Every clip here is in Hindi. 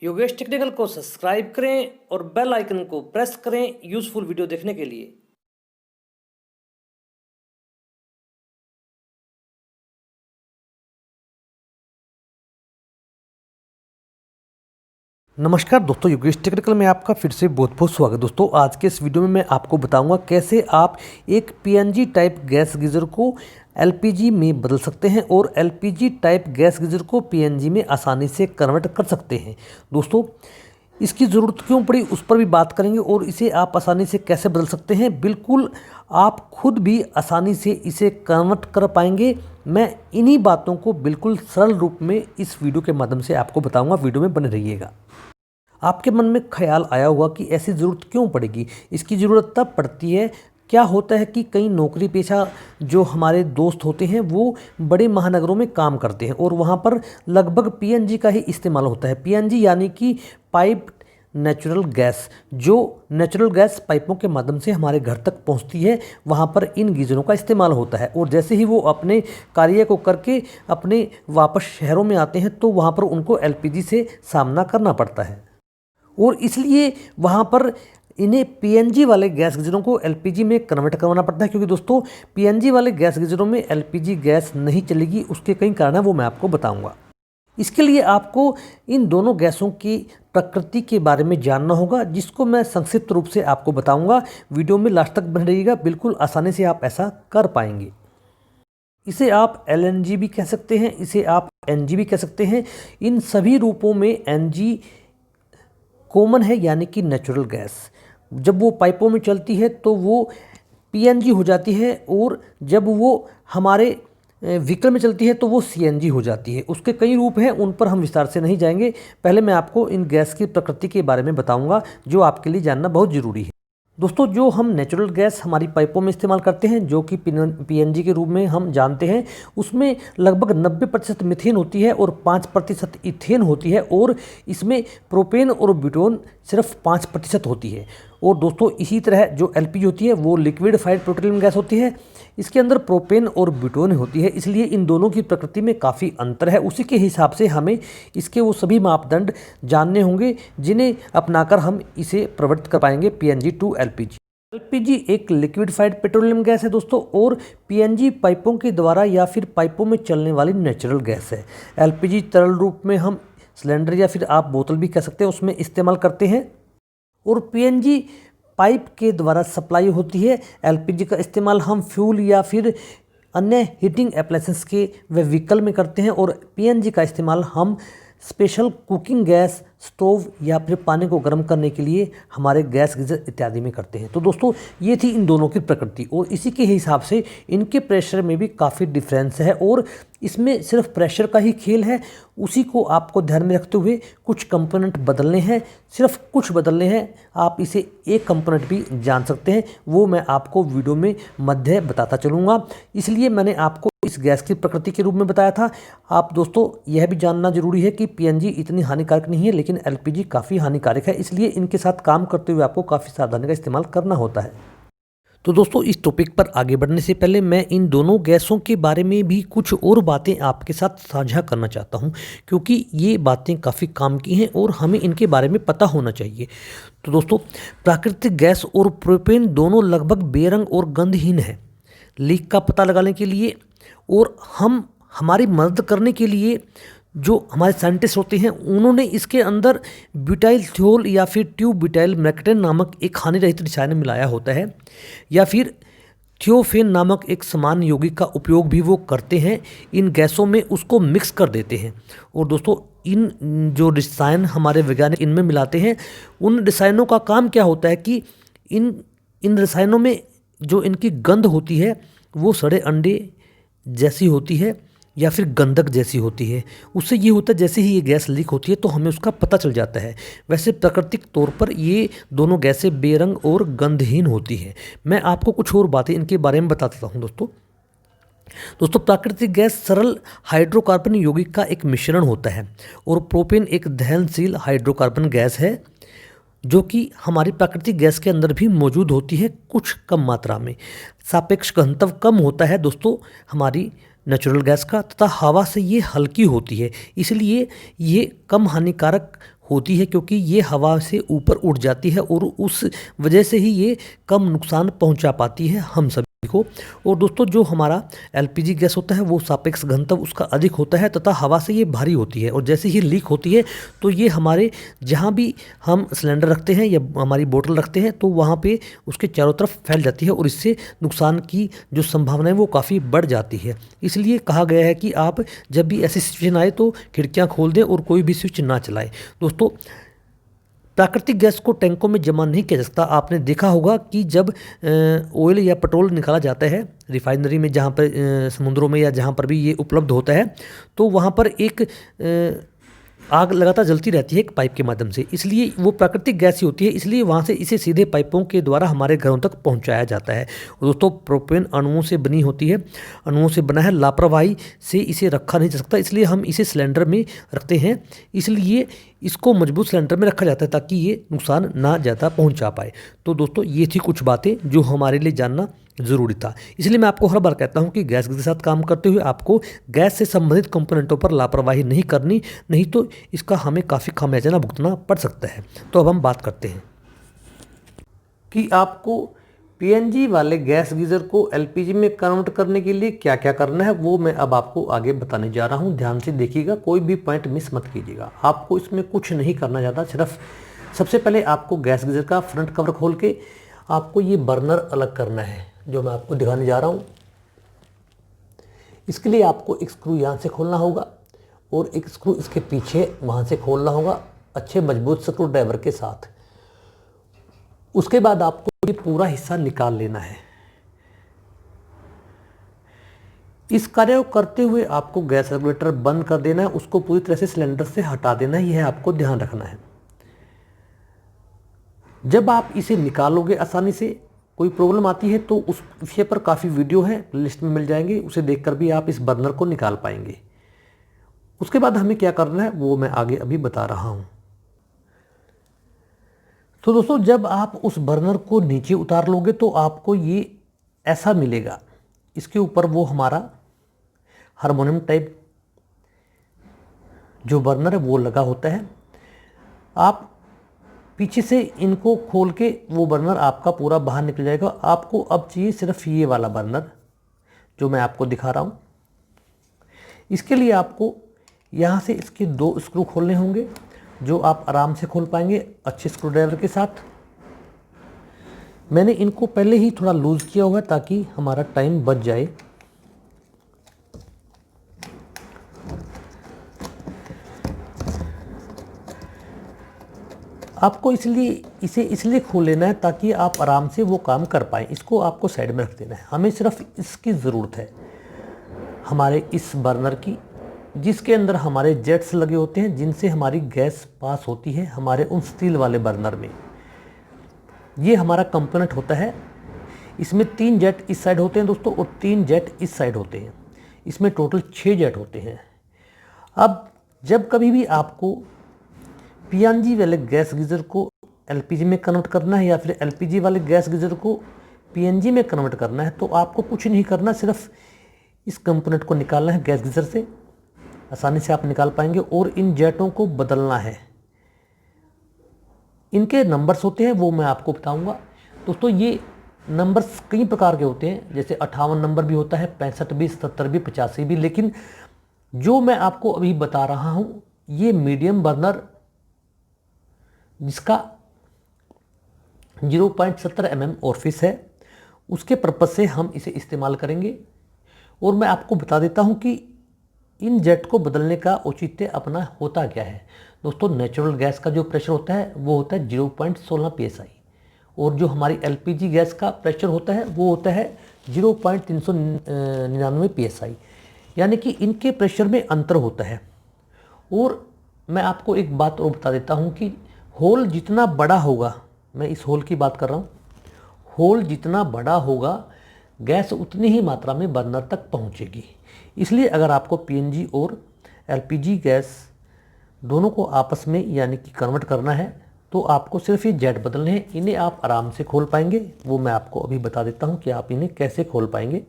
योगेश टेक्निकल को सब्सक्राइब करें और बेल आइकन को प्रेस करें यूजफुल वीडियो देखने के लिए। नमस्कार दोस्तों, योगेश टेक्निकल में आपका फिर से बहुत बहुत स्वागत। दोस्तों आज के इस वीडियो में मैं आपको बताऊंगा कैसे आप एक पीएनजी टाइप गैस गीज़र को एलपीजी में बदल सकते हैं और एलपीजी टाइप गैस गीज़र को पीएनजी में आसानी से कन्वर्ट कर सकते हैं। दोस्तों इसकी ज़रूरत क्यों पड़ी उस पर भी बात करेंगे और इसे आप आसानी से कैसे बदल सकते हैं। बिल्कुल आप खुद भी आसानी से इसे कन्वर्ट कर पाएंगे। मैं इन्हीं बातों को बिल्कुल सरल रूप में इस वीडियो के माध्यम से आपको बताऊंगा। वीडियो में बने रहिएगा। आपके मन में ख्याल आया होगा कि ऐसी ज़रूरत क्यों पड़ेगी। इसकी ज़रूरत तब पड़ती है, क्या होता है कि कई नौकरी पेशा जो हमारे दोस्त होते हैं वो बड़े महानगरों में काम करते हैं और वहाँ पर लगभग पीएनजी का ही इस्तेमाल होता है। पीएनजी यानी कि पाइप नेचुरल गैस, जो नेचुरल गैस पाइपों के माध्यम से हमारे घर तक पहुंचती है, वहां पर इन गीज़रों का इस्तेमाल होता है। और जैसे ही वो अपने कार्य को करके अपने वापस शहरों में आते हैं तो वहां पर उनको एलपीजी से सामना करना पड़ता है और इसलिए वहाँ पर इन्हें पीएनजी वाले गैस गीज़रों को एलपीजी में कन्वर्ट करवाना पड़ता है। क्योंकि दोस्तों पीएनजी वाले गैस गीज़रों में एलपीजी गैस नहीं चलेगी। उसके कई कारण हैं, वो मैं आपको बताऊंगा। इसके लिए आपको इन दोनों गैसों की प्रकृति के बारे में जानना होगा, जिसको मैं संक्षिप्त रूप से आपको बताऊंगा। वीडियो में लास्ट तक बने रहिएगा, बिल्कुल आसानी से आप ऐसा कर पाएंगे। इसे आप एलएनजी भी कह सकते हैं, इसे आप एनजी भी कह सकते हैं। इन सभी रूपों में एनजी कॉमन है, यानी कि नेचुरल गैस। जब वो पाइपों में चलती है तो वो पीएनजी हो जाती है और जब वो हमारे व्हीकल में चलती है तो वो सीएनजी हो जाती है। उसके कई रूप हैं, उन पर हम विस्तार से नहीं जाएंगे। पहले मैं आपको इन गैस की प्रकृति के बारे में बताऊंगा, जो आपके लिए जानना बहुत ज़रूरी है। दोस्तों जो हम नेचुरल गैस हमारी पाइपों में इस्तेमाल करते हैं, जो कि पीएनजी के रूप में हम जानते हैं, उसमें लगभग 90% मीथेन होती है और 5% इथेन होती है और इसमें प्रोपेन और ब्यूटेन सिर्फ 5% होती है। और दोस्तों इसी तरह जो एलपीजी होती है वो लिक्विडिफाइड पेट्रोलियम गैस होती है। इसके अंदर प्रोपेन और ब्यूटेन होती है, इसलिए इन दोनों की प्रकृति में काफ़ी अंतर है। उसी के हिसाब से हमें इसके वो सभी मापदंड जानने होंगे जिन्हें अपनाकर हम इसे प्रवर्तित कर पाएंगे पीएनजी टू एलपीजी। एलपीजी एक लिक्विडिफाइड पेट्रोलियम गैस है दोस्तों, और पीएनजी पाइपों के द्वारा या फिर पाइपों में चलने वाली नेचुरल गैस है। एलपीजी तरल रूप में हम सिलेंडर या फिर आप बोतल भी कह सकते हैं उसमें इस्तेमाल करते हैं, और पीएनजी पाइप के द्वारा सप्लाई होती है। एलपीजी का इस्तेमाल हम फ्यूल या फिर अन्य हीटिंग एप्लायंसेस के व व्हीकल में करते हैं, और पीएनजी का इस्तेमाल हम स्पेशल कुकिंग गैस, स्टोव या फिर पानी को गर्म करने के लिए हमारे गैस गीज़र इत्यादि में करते हैं। तो दोस्तों ये थी इन दोनों की प्रकृति, और इसी के हिसाब से इनके प्रेशर में भी काफ़ी डिफरेंस है और इसमें सिर्फ प्रेशर का ही खेल है। उसी को आपको ध्यान में रखते हुए कुछ कंपोनेंट बदलने हैं, सिर्फ कुछ बदलने हैं। आप इसे एक कंपोनेंट भी जान सकते हैं, वो मैं आपको वीडियो में मध्य बताता चलूँगा। इसलिए मैंने आपको इस गैस की प्रकृति के रूप में बताया था। आप दोस्तों यह भी जानना जरूरी है कि पीएनजी इतनी हानिकारक नहीं है, लेकिन एलपीजी काफ़ी हानिकारक है, इसलिए इनके साथ काम करते हुए आपको काफ़ी सावधानी का इस्तेमाल करना होता है। तो दोस्तों इस टॉपिक पर आगे बढ़ने से पहले मैं इन दोनों गैसों के बारे में भी कुछ और बातें आपके साथ साझा करना चाहता हूं, क्योंकि ये बातें काफ़ी काम की हैं और हमें इनके बारे में पता होना चाहिए। तो दोस्तों प्राकृतिक गैस और प्रोपेन दोनों लगभग बेरंग और गंधहीन है। लीक का पता लगाने के लिए और हमारी मदद करने के लिए जो हमारे साइंटिस्ट होते हैं, उन्होंने इसके अंदर ब्यूटाइल थियोल या फिर ट्यूब ब्यूटाइल मैक्टेन नामक एक हानिरहित रसायन मिलाया होता है, या फिर थियोफेन नामक एक समान यौगिक का उपयोग भी वो करते हैं। इन गैसों में उसको मिक्स कर देते हैं। और दोस्तों इन जो रसायन हमारे वैज्ञानिक इनमें मिलाते हैं, उन रसायनों का काम क्या होता है कि इन रसायनों में जो इनकी गंध होती है वो सड़े अंडे जैसी होती है या फिर गंधक जैसी होती है। उससे ये होता है जैसे ही ये गैस लीक होती है तो हमें उसका पता चल जाता है। वैसे प्राकृतिक तौर पर ये दोनों गैसें बेरंग और गंधहीन होती हैं। मैं आपको कुछ और बातें इनके बारे में बता देता हूँ। दोस्तों प्राकृतिक गैस सरल हाइड्रोकार्बन यौगिक का एक मिश्रण होता है, और प्रोपेन एक दहनशील हाइड्रोकार्बन गैस है जो कि हमारी प्राकृतिक गैस के अंदर भी मौजूद होती है, कुछ कम मात्रा में। सापेक्ष घनत्व कम होता है दोस्तों हमारी नेचुरल गैस का, तथा हवा से ये हल्की होती है, इसलिए ये कम हानिकारक होती है क्योंकि ये हवा से ऊपर उड़ जाती है और उस वजह से ही ये कम नुकसान पहुंचा पाती है हम सभी को। और दोस्तों जो हमारा एलपीजी गैस होता है वो सापेक्ष घनत्व उसका अधिक होता है तथा हवा से ये भारी होती है, और जैसे ही लीक होती है तो ये हमारे जहाँ भी हम सिलेंडर रखते हैं या हमारी बोतल रखते हैं तो वहाँ पे उसके चारों तरफ फैल जाती है और इससे नुकसान की जो संभावना है वो काफ़ी बढ़ जाती है। इसलिए कहा गया है कि आप जब भी ऐसी सिचुएशन आए तो खिड़कियाँ खोल दें और कोई भी स्विच ना चलाएं। दोस्तों प्राकृतिक गैस को टैंकों में जमा नहीं किया जा सकता। आपने देखा होगा कि जब ऑयल या पेट्रोल निकाला जाता है रिफाइनरी में, जहाँ पर समुद्रों में या जहाँ पर भी ये उपलब्ध होता है, तो वहाँ पर एक आग लगातार जलती रहती है एक पाइप के माध्यम से, इसलिए वो प्राकृतिक गैस ही होती है, इसलिए वहाँ से इसे सीधे पाइपों के द्वारा हमारे घरों तक पहुँचाया जाता है। और दोस्तों प्रोपेन अणुओं से बनी होती है, अणुओं से बना है, लापरवाही से इसे रखा नहीं जा सकता, इसलिए हम इसे सिलेंडर में रखते हैं, इसलिए इसको मजबूत सिलेंडर में रखा जाता है ताकि ये नुकसान ना ज़्यादा पहुँचा पाए। तो दोस्तों ये थी कुछ बातें जो हमारे लिए जानना ज़रूरी था। इसलिए मैं आपको हर बार कहता हूं कि गैस के साथ काम करते हुए आपको गैस से संबंधित कंपोनेंटों पर लापरवाही नहीं करनी, नहीं तो इसका हमें काफ़ी खामियाजा भुगतना पड़ सकता है। तो अब हम बात करते हैं कि आपको पीएनजी वाले गैस गीज़र को एलपीजी में कन्वर्ट करने के लिए क्या क्या करना है, वो मैं अब आपको आगे बताने जा रहा हूँ। ध्यान से देखिएगा, कोई भी पॉइंट मिस मत कीजिएगा। आपको इसमें कुछ नहीं करना ज़्यादा, सिर्फ सबसे पहले आपको गैस गीज़र का फ्रंट कवर खोल के आपको ये बर्नर अलग करना है, जो मैं आपको दिखाने जा रहा हूँ। इसके लिए आपको एक स्क्रू यहाँ से खोलना होगा और एक स्क्रू इसके पीछे वहाँ से खोलना होगा, अच्छे मजबूत स्क्रू ड्राइवर के साथ। उसके बाद आपको ये पूरा हिस्सा निकाल लेना है। इस कार्य को करते हुए आपको गैस रेगुलेटर बंद कर देना है, उसको पूरी तरह से सिलेंडर से हटा देना है, यह आपको ध्यान रखना है। जब आप इसे निकालोगे आसानी से, कोई प्रॉब्लम आती है तो उस विषय पर काफ़ी वीडियो है, लिस्ट में मिल जाएंगे, उसे देखकर भी आप इस बर्नर को निकाल पाएंगे। उसके बाद हमें क्या करना है वो मैं आगे अभी बता रहा हूँ। तो दोस्तों जब आप उस बर्नर को नीचे उतार लोगे तो आपको ये ऐसा मिलेगा। इसके ऊपर वो हमारा हारमोनियम टाइप जो बर्नर है वो लगा होता है। आप पीछे से इनको खोल के वो बर्नर आपका पूरा बाहर निकल जाएगा। आपको अब चाहिए सिर्फ ये वाला बर्नर जो मैं आपको दिखा रहा हूँ। इसके लिए आपको यहाँ से इसके 2 स्क्रू खोलने होंगे, जो आप आराम से खोल पाएंगे अच्छे स्क्रू ड्राइवर के साथ। मैंने इनको पहले ही थोड़ा लूज़ किया हुआ है ताकि हमारा टाइम बच जाए। आपको इसे इसलिए खोल लेना है ताकि आप आराम से वो काम कर पाएँ। इसको आपको साइड में रख देना है। हमें सिर्फ इसकी ज़रूरत है, हमारे इस बर्नर की, जिसके अंदर हमारे जेट्स लगे होते हैं जिनसे हमारी गैस पास होती है हमारे उन स्टील वाले बर्नर में। ये हमारा कंपोनेंट होता है। इसमें 3 जेट इस साइड होते हैं दोस्तों और 3 जेट इस साइड होते हैं। इसमें टोटल 6 जेट होते हैं। अब जब कभी भी आपको पीएनजी वाले गैस गीज़र को एलपीजी में कन्वर्ट करना है या फिर एलपीजी वाले गैस गीज़र को पीएनजी में कन्वर्ट करना है तो आपको कुछ नहीं करना, सिर्फ इस कंपोनेंट को निकालना है गैस गीज़र से। आसानी से आप निकाल पाएंगे और इन जेटों को बदलना है। इनके नंबर्स होते हैं वो मैं आपको बताऊंगा दोस्तों। ये नंबर्स कई प्रकार के होते हैं, जैसे 58 नंबर भी होता है, 65 भी, 77 भी, 85 भी। लेकिन जो मैं आपको अभी बता रहा हूँ ये मीडियम बर्नर जिसका 0.70 mm ऑफिस है, उसके पर्पज़ से हम इसे इस्तेमाल करेंगे। और मैं आपको बता देता हूँ कि इन जेट को बदलने का औचित्य अपना होता क्या है दोस्तों। नेचुरल गैस का जो प्रेशर होता है वो होता है 0.16 psi, और जो हमारी एलपीजी गैस का प्रेशर होता है वो होता है 0.399 psi, यानी कि इनके प्रेशर में अंतर होता है। और मैं आपको एक बात और बता देता हूँ कि होल जितना बड़ा होगा, मैं इस होल की बात कर रहा हूँ, होल जितना बड़ा होगा गैस उतनी ही मात्रा में बर्नर तक पहुँचेगी। इसलिए अगर आपको पीएनजी और एलपीजी गैस दोनों को आपस में यानी कि कन्वर्ट करना है तो आपको सिर्फ ये जेट बदलने हैं। इन्हें आप आराम से खोल पाएंगे, वो मैं आपको अभी बता देता हूँ कि आप इन्हें कैसे खोल पाएंगे।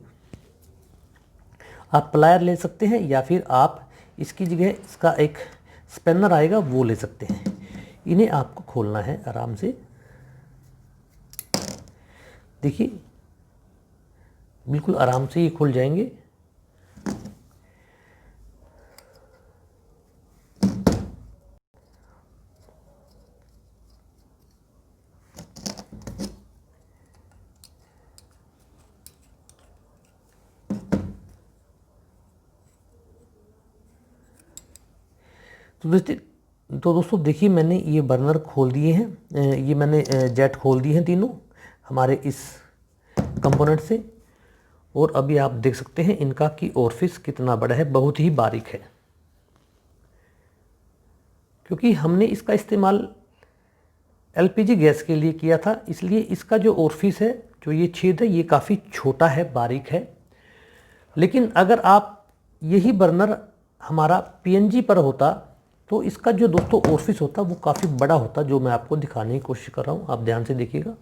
आप प्लायर ले सकते हैं या फिर आप इसकी जगह इसका एक स्पैनर आएगा वो ले सकते हैं। इन्हें आपको खोलना है आराम से। देखिए बिल्कुल आराम से ये खुल जाएंगे। तो दोस्तों देखिए मैंने ये बर्नर खोल दिए हैं, ये मैंने जेट खोल दिए हैं तीनों हमारे इस कंपोनेंट से। और अभी आप देख सकते हैं इनका कि ओरिफिस कितना बड़ा है, बहुत ही बारीक है। क्योंकि हमने इसका इस्तेमाल एलपीजी गैस के लिए किया था, इसलिए इसका जो ओरिफिस है, जो ये छेद है, ये काफ़ी छोटा है, बारीक है। लेकिन अगर आप यही बर्नर हमारा पीएनजी पर होता तो इसका जो दोस्तों ओरिफिस होता वो काफ़ी बड़ा होता, जो मैं आपको दिखाने की कोशिश कर रहा हूँ। आप ध्यान से देखिएगा,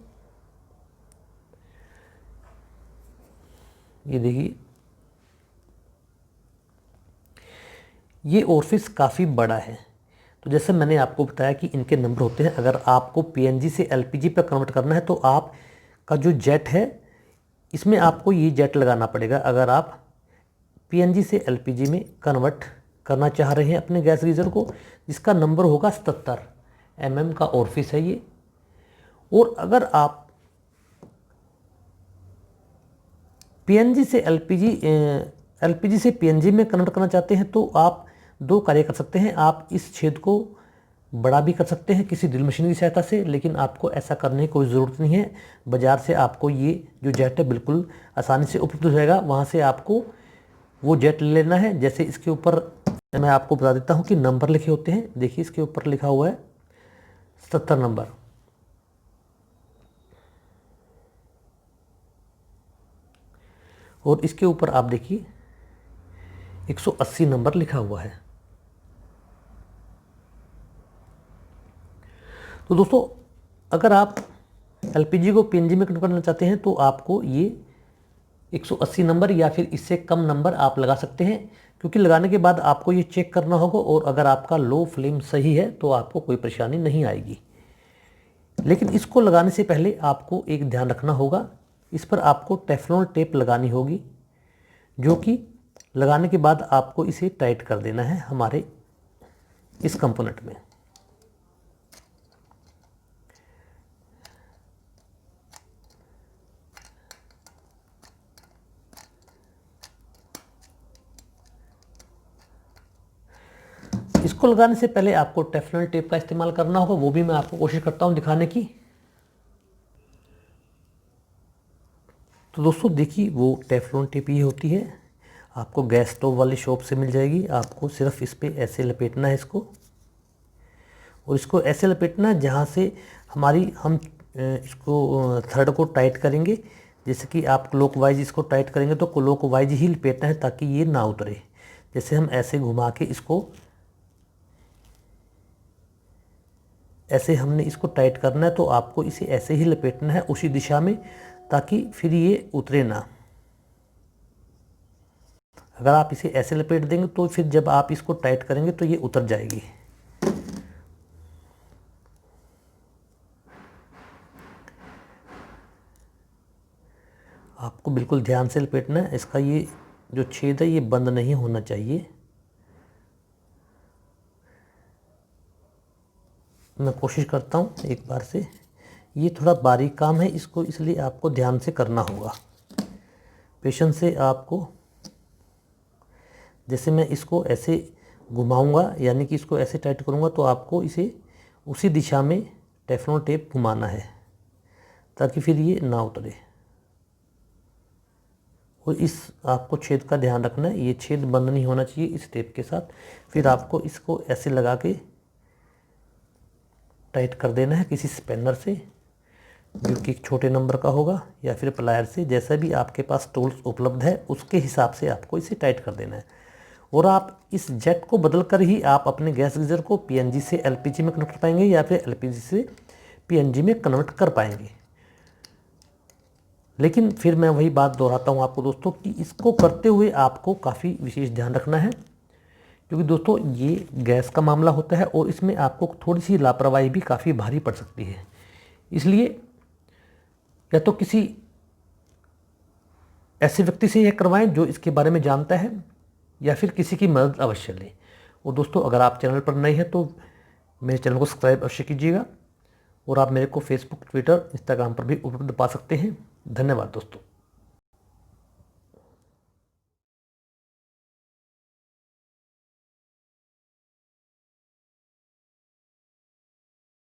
ये देखिए ये ओरिफिस काफ़ी बड़ा है। तो जैसे मैंने आपको बताया कि इनके नंबर होते हैं। अगर आपको पीएनजी से एलपीजी पर कन्वर्ट करना है तो आपका जो जेट है इसमें आपको ये जेट लगाना पड़ेगा। अगर आप पीएनजी से एलपीजी में कन्वर्ट करना चाह रहे हैं अपने गैस गीज़र को, जिसका नंबर होगा 77 mm का ओरिफिस है ये। और अगर आप पीएनजी से एलपीजी से पीएनजी में कन्वर्ट करना चाहते हैं तो आप दो कार्य कर सकते हैं। आप इस छेद को बड़ा भी कर सकते हैं किसी ड्रिल मशीन की सहायता से, लेकिन आपको ऐसा करने की कोई ज़रूरत नहीं है। बाज़ार से आपको ये जो जेट है बिल्कुल आसानी से उपलब्ध हो जाएगा, वहाँ से आपको वो जेट ले लेना है। जैसे इसके ऊपर मैं आपको बता देता हूँ कि नंबर लिखे होते हैं। देखिए इसके ऊपर लिखा हुआ है 77 नंबर। और इसके ऊपर आप देखिए 180 नंबर लिखा हुआ है। तो दोस्तों अगर आप एलपीजी को पीएनजी में कन्वर्ट करना चाहते हैं तो आपको ये 180 नंबर या फिर इससे कम नंबर आप लगा सकते हैं, क्योंकि लगाने के बाद आपको ये चेक करना होगा। और अगर आपका लो फ्लेम सही है तो आपको कोई परेशानी नहीं आएगी। लेकिन इसको लगाने से पहले आपको एक ध्यान रखना होगा, इस पर आपको टेफ्लॉन टेप लगानी होगी, जो कि लगाने के बाद आपको इसे टाइट कर देना है हमारे इस कंपोनेंट में। इसको लगाने से पहले आपको टेफ्लॉन टेप का इस्तेमाल करना होगा, वो भी मैं आपको कोशिश करता हूँ दिखाने की। तो दोस्तों देखिए वो टेफ्लॉन टेप ये होती है, आपको गैस स्टोव वाली शॉप से मिल जाएगी। आपको सिर्फ इस पर ऐसे लपेटना है इसको, और इसको ऐसे लपेटना है जहाँ से हम इसको थ्रेड को टाइट करेंगे। जैसे कि आप क्लॉकवाइज इसको टाइट करेंगे तो क्लॉकवाइज ही लपेटना है ताकि ये ना उतरे। जैसे हम ऐसे घुमा के इसको ऐसे हमने इसको टाइट करना है, तो आपको इसे ऐसे ही लपेटना है उसी दिशा में, ताकि फिर ये उतरे ना। अगर आप इसे ऐसे लपेट देंगे तो फिर जब आप इसको टाइट करेंगे तो ये उतर जाएगी। आपको बिल्कुल ध्यान से लपेटना है। इसका ये जो छेद है ये बंद नहीं होना चाहिए। मैं कोशिश करता हूँ एक बार से। ये थोड़ा बारीक काम है इसको, इसलिए आपको ध्यान से करना होगा, पेशेंस से। आपको जैसे मैं इसको ऐसे घुमाऊंगा, यानी कि इसको ऐसे टाइट करूंगा, तो आपको इसे उसी दिशा में टेफ्लॉन टेप घुमाना है ताकि फिर ये ना उतरे। और इस आपको छेद का ध्यान रखना है, ये छेद बंद नहीं होना चाहिए इस टेप के साथ। फिर आपको इसको ऐसे लगा के टाइट कर देना है किसी स्पैनर से, जो कि छोटे नंबर का होगा, या फिर प्लायर से। जैसा भी आपके पास टूल्स उपलब्ध है उसके हिसाब से आपको इसे टाइट कर देना है। और आप इस जेट को बदल कर ही आप अपने गैस गीज़र को पीएनजी से एलपीजी में कन्वर्ट कर पाएंगे, या फिर एलपीजी से पीएनजी में कन्वर्ट कर पाएंगे। लेकिन फिर मैं वही बात दोहराता हूँ आपको दोस्तों कि इसको करते हुए आपको काफ़ी विशेष ध्यान रखना है, क्योंकि दोस्तों ये गैस का मामला होता है और इसमें आपको थोड़ी सी लापरवाही भी काफ़ी भारी पड़ सकती है। इसलिए या तो किसी ऐसे व्यक्ति से यह करवाएं जो इसके बारे में जानता है, या फिर किसी की मदद अवश्य लें। और दोस्तों अगर आप चैनल पर नए हैं तो मेरे चैनल को सब्सक्राइब अवश्य कीजिएगा, और आप मेरे को फेसबुक, ट्विटर, इंस्टाग्राम पर भी उपलब्ध पा सकते हैं। धन्यवाद दोस्तों।